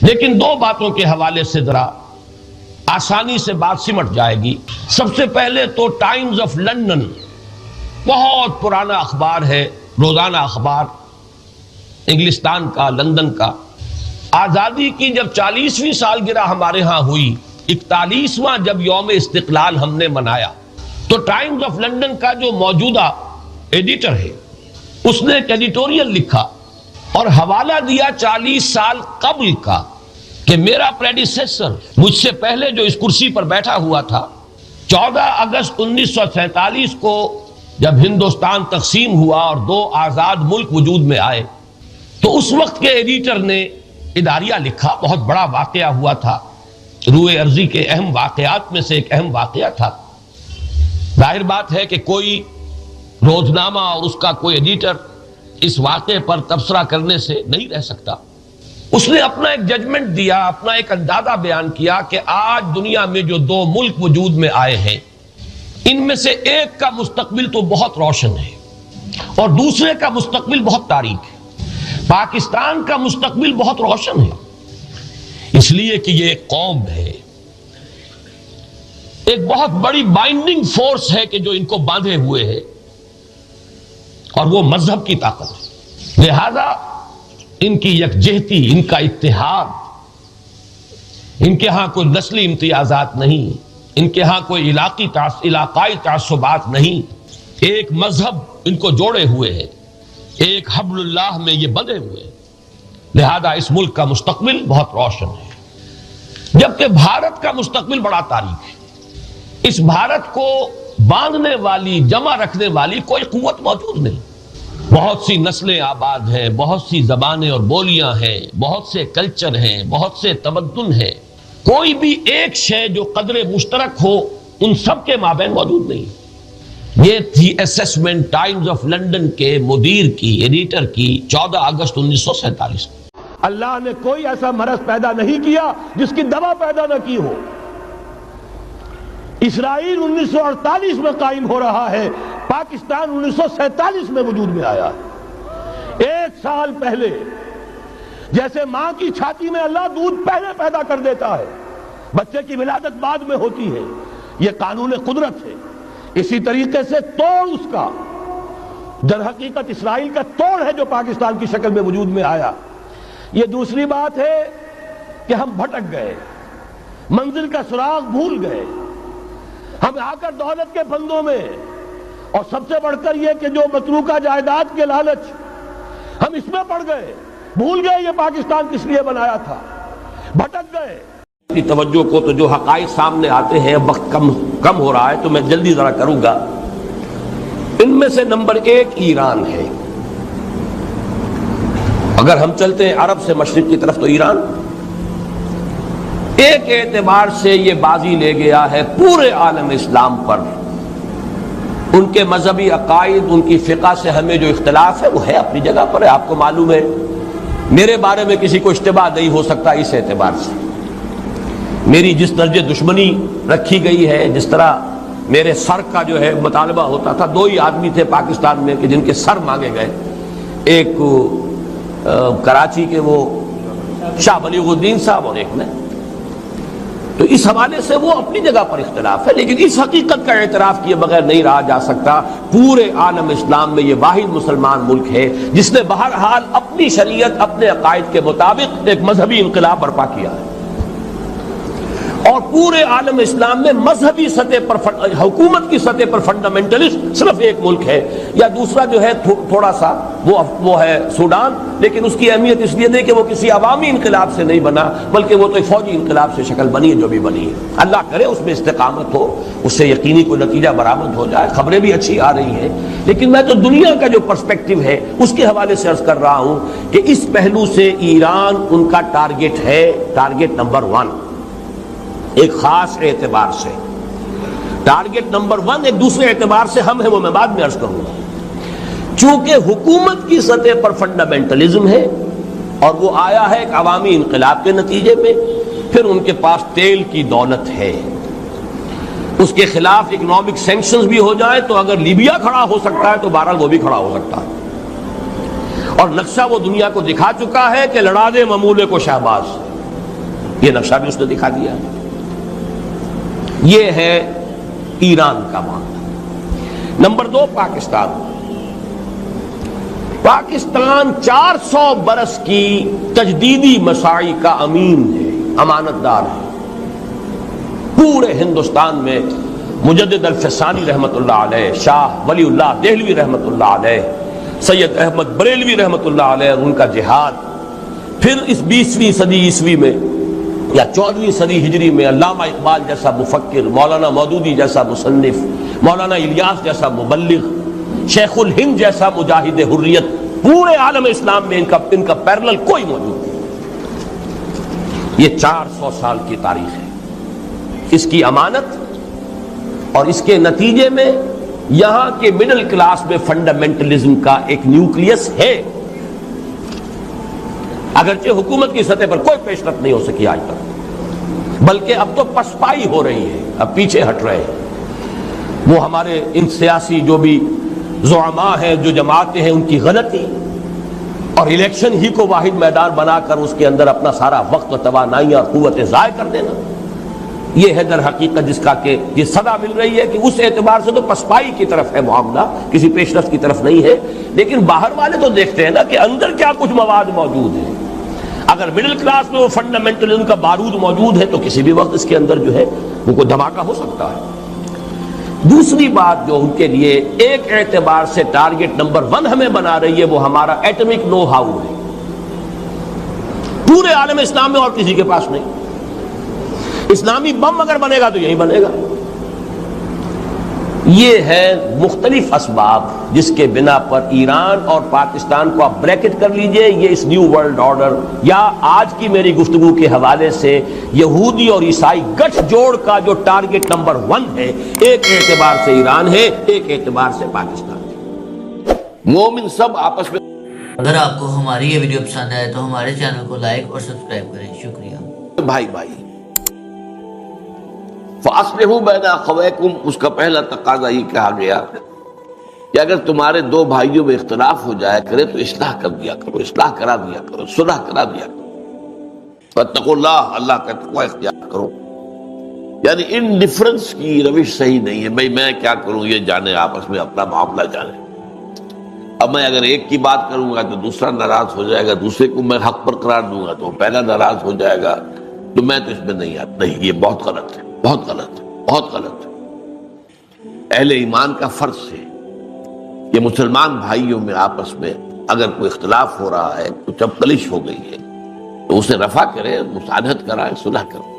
لیکن دو باتوں کے حوالے سے ذرا آسانی سے بات سمٹ جائے گی۔ سب سے پہلے تو ٹائمز آف لندن بہت پرانا اخبار ہے، روزانہ اخبار انگلستان کا، لندن کا۔ آزادی کی جب 40ویں سالگرہ ہمارے ہاں ہوئی، 41واں جب یوم استقلال ہم نے منایا، تو ٹائمز آف لندن کا جو موجودہ ایڈیٹر ہے اس نے ایک ایڈیٹوریل لکھا اور حوالہ دیا 40 سال قبل کا، کہ میرا پریڈیسیسر مجھ سے پہلے جو اس کرسی پر بیٹھا ہوا تھا، 14 اگست 1947 کو جب ہندوستان تقسیم ہوا اور 2 آزاد ملک وجود میں آئے، تو اس وقت کے ایڈیٹر نے اداریہ لکھا، بہت بڑا واقعہ ہوا تھا، روئے ارضی کے اہم واقعات میں سے ایک اہم واقعہ تھا۔ ظاہر بات ہے کہ کوئی روزنامہ اور اس کا کوئی ایڈیٹر اس واقعے پر تبصرہ کرنے سے نہیں رہ سکتا۔ اس نے اپنا ایک ججمنٹ دیا، اپنا ایک اندازہ بیان کیا کہ آج دنیا میں جو 2 ملک وجود میں آئے ہیں، ان میں سے ایک کا مستقبل تو بہت روشن ہے اور دوسرے کا مستقبل بہت تاریک ہے۔ پاکستان کا مستقبل بہت روشن ہے، اس لیے کہ یہ ایک قوم ہے، ایک بہت بڑی بائنڈنگ فورس ہے کہ جو ان کو باندھے ہوئے ہے، اور وہ مذہب کی طاقت ہے۔ لہذا ان کی یکجہتی، ان کا اتحاد، ان کے ہاں کوئی نسلی امتیازات نہیں، ان کے ہاں کوئی علاقائی تعصبات نہیں، ایک مذہب ان کو جوڑے ہوئے ہے، ایک حبل اللہ میں یہ بندھے ہوئے ہیں۔ لہذا اس ملک کا مستقبل بہت روشن ہے، جبکہ بھارت کا مستقبل بڑا تاریک ہے۔ اس بھارت کو باندھنے والی، جمع رکھنے والی کوئی قوت موجود نہیں۔ بہت سی نسلیں آباد ہیں، بہت سی زبانیں اور بولیاں ہیں، بہت سے کلچر ہیں، بہت سے تمدن ہیں، کوئی بھی ایک شے جو قدر مشترک ہو ان سب کے مابین موجود نہیں۔ یہ تھی اسیسمنٹ ٹائمز آف لندن کے مدیر کی، ایڈیٹر کی، 14 اگست 1947 کو۔ اللہ نے کوئی ایسا مرض پیدا نہیں کیا جس کی دوا پیدا نہ کی ہو۔ اسرائیل 1948 میں قائم ہو رہا ہے، پاکستان 1947 میں وجود میں آیا ہے۔ 1 سال پہلے جیسے ماں کی چھاتی میں اللہ دودھ پہلے پیدا کر دیتا ہے، بچے کی ولادت بعد میں ہوتی ہے، یہ قانون قدرت ہے۔ اسی طریقے سے توڑ اس کا در حقیقت اسرائیل کا توڑ ہے جو پاکستان کی شکل میں وجود میں آیا۔ یہ دوسری بات ہے کہ ہم بھٹک گئے، منزل کا سراغ بھول گئے، ہم آ کر دولت کے پھندوں میں، اور سب سے بڑھ کر یہ کہ جو متروکہ جائیداد کے لالچ، ہم اس میں پڑ گئے، بھول گئے یہ پاکستان کس لیے بنایا تھا، بھٹک گئے۔ توجہ کو تو جو حقائق سامنے آتے ہیں، وقت کم ہو رہا ہے تو میں جلدی ذرا کروں گا۔ ان میں سے نمبر 1 ایران ہے۔ اگر ہم چلتے ہیں عرب سے مشرق کی طرف تو ایران ایک اعتبار سے یہ بازی لے گیا ہے پورے عالم اسلام پر۔ ان کے مذہبی عقائد، ان کی فقہ سے ہمیں جو اختلاف ہے وہ ہے اپنی جگہ پر ہے، آپ کو معلوم ہے، میرے بارے میں کسی کو اشتباہ نہیں ہو سکتا اس اعتبار سے۔ میری جس درجے دشمنی رکھی گئی ہے، جس طرح میرے سر کا جو ہے مطالبہ ہوتا تھا، 2 ہی آدمی تھے پاکستان میں کہ جن کے سر مانگے گئے، ایک کراچی کے وہ شاہ بلیغ الدین صاحب اور ایک نے، تو اس حوالے سے وہ اپنی جگہ پر اختلاف ہے، لیکن اس حقیقت کا اعتراف کیے بغیر نہیں رہا جا سکتا، پورے عالم اسلام میں یہ واحد مسلمان ملک ہے جس نے بہرحال اپنی شریعت، اپنے عقائد کے مطابق ایک مذہبی انقلاب برپا کیا ہے، اور پورے عالم اسلام میں مذہبی سطح پر، حکومت کی سطح پر فنڈامنٹلسٹ صرف ایک ملک ہے، یا دوسرا جو ہے تھوڑا سا وہ ہے سوڈان، لیکن اس کی اہمیت اس لیے نہیں کہ وہ کسی عوامی انقلاب سے نہیں بنا، بلکہ وہ تو ایک فوجی انقلاب سے شکل بنی ہے جو بھی بنی ہے۔ اللہ کرے اس میں استقامت ہو، اس سے یقینی کوئی نتیجہ برآمد ہو جائے، خبریں بھی اچھی آ رہی ہیں، لیکن میں تو دنیا کا جو پرسپیکٹو ہے اس کے حوالے سے عرض کر رہا ہوں کہ اس پہلو سے ایران ان کا ٹارگٹ ہے، ٹارگٹ نمبر 1 ایک خاص اعتبار سے۔ ٹارگٹ نمبر 1 ایک دوسرے اعتبار سے ہم ہیں، وہ میں بعد میں عرض کروں گا۔ چونکہ حکومت کی سطح پر فنڈامنٹلزم ہے اور وہ آیا ہے ایک عوامی انقلاب کے نتیجے میں، پھر ان کے پاس تیل کی دولت ہے، اس کے خلاف اکنامک سینکشنز بھی ہو جائیں تو اگر لیبیا کھڑا ہو سکتا ہے تو بہرحال وہ بھی کھڑا ہو سکتا ہے، اور نقشہ وہ دنیا کو دکھا چکا ہے کہ لڑا دے ممولے کو شہباز، یہ نقشہ بھی اس نے دکھا دیا. یہ ہے ایران کا معاملہ. نمبر 2 پاکستان. پاکستان 400 برس کی تجدیدی مساعی کا امین ہے، امانت دار ہے. پورے ہندوستان میں مجدد الفسانی رحمت اللہ علیہ، شاہ ولی اللہ دہلوی رحمت اللہ علیہ، سید احمد بریلوی رحمت اللہ علیہ، ان کا جہاد. پھر اس 20ویں صدی عیسوی میں یا 14ویں صدی ہجری میں علامہ اقبال جیسا مفکر، مولانا مودودی جیسا مصنف، مولانا الیاس جیسا مبلغ، شیخ الہند جیسا مجاہد حریت، پورے عالم اسلام میں ان کا پیرلل کوئی موجود نہیں. یہ 400 سال کی تاریخ ہے. اس کی امانت اور اس کے نتیجے میں یہاں کے مڈل کلاس میں فنڈامنٹلزم کا ایک نیوکلیس ہے. اگرچہ حکومت کی سطح پر کوئی پیش رفت نہیں ہو سکی آج تک، بلکہ اب تو پسپائی ہو رہی ہے، اب پیچھے ہٹ رہے ہیں. وہ ہمارے ان سیاسی جو بھی زعماء ہیں، جو جماعتیں ہیں، ان کی غلطی اور الیکشن ہی کو واحد میدان بنا کر اس کے اندر اپنا سارا وقت و توانائیاں اور قوتیں ضائع کر دینا، یہ ہے در حقیقت جس کا کہ یہ صدا مل رہی ہے کہ اس اعتبار سے تو پسپائی کی طرف ہے معاملہ، کسی پیش رفت کی طرف نہیں ہے. لیکن باہر والے تو دیکھتے ہیں نا کہ اندر کیا کچھ مواد موجود ہے. اگر مڈل کلاس میں وہ فنڈامنٹلزم کا بارود موجود ہے تو کسی بھی وقت اس کے اندر جو ہے وہ کوئی دھماکہ ہو سکتا ہے. دوسری بات جو ان کے لیے ایک اعتبار سے ٹارگٹ نمبر 1 ہمیں بنا رہی ہے، وہ ہمارا ایٹمک نو ہاؤ ہے. پورے عالم اسلام میں اور کسی کے پاس نہیں. اسلامی بم اگر بنے گا تو یہی بنے گا. یہ ہے مختلف اسباب جس کے بنا پر ایران اور پاکستان کو آپ بریکٹ کر لیجئے. یہ اس نیو ورلڈ آرڈر یا آج کی میری گفتگو کے حوالے سے یہودی اور عیسائی گٹھ جوڑ کا جو ٹارگٹ نمبر 1 ہے، ایک اعتبار سے ایران ہے، ایک اعتبار سے پاکستان ہے. مومن سب آپس میں. اگر آپ کو ہماری یہ ویڈیو پسند آئے تو ہمارے چینل کو لائک اور سبسکرائب کریں. شکریہ. بھائی فَأَصْلِحُوا بَيْنَ أَخَوَيْكُمْ، اس کا پہلا تقاضا یہ کہا گیا کہ اگر تمہارے 2 بھائیوں میں اختلاف ہو جائے کرے تو اصلاح کر دیا کرو، اصلاح کرا دیا کرو، صلح کرا دیا کرو. فَاتَّقُوا اللَّهَ، اللہ کا تقوی اختیار کرو. یعنی ان ڈفرنس کی روش صحیح نہیں ہے. بھئی میں کیا کروں یہ جانے، آپس میں اپنا معاملہ جانے. اب میں اگر ایک کی بات کروں گا تو دوسرا ناراض ہو جائے گا، دوسرے کو میں حق پر قرار دوں گا تو پہلا ناراض ہو جائے گا، تو میں تو اس میں نہیں آتا. نہیں، یہ بہت غلط ہے، بہت غلط ہے، بہت غلط ہے. اہل ایمان کا فرض ہے کہ مسلمان بھائیوں میں آپس میں اگر کوئی اختلاف ہو رہا ہے، کچھ چپکلش ہو گئی ہے، تو اسے رفع کرے، مساعدت کرائے، صلح کرے.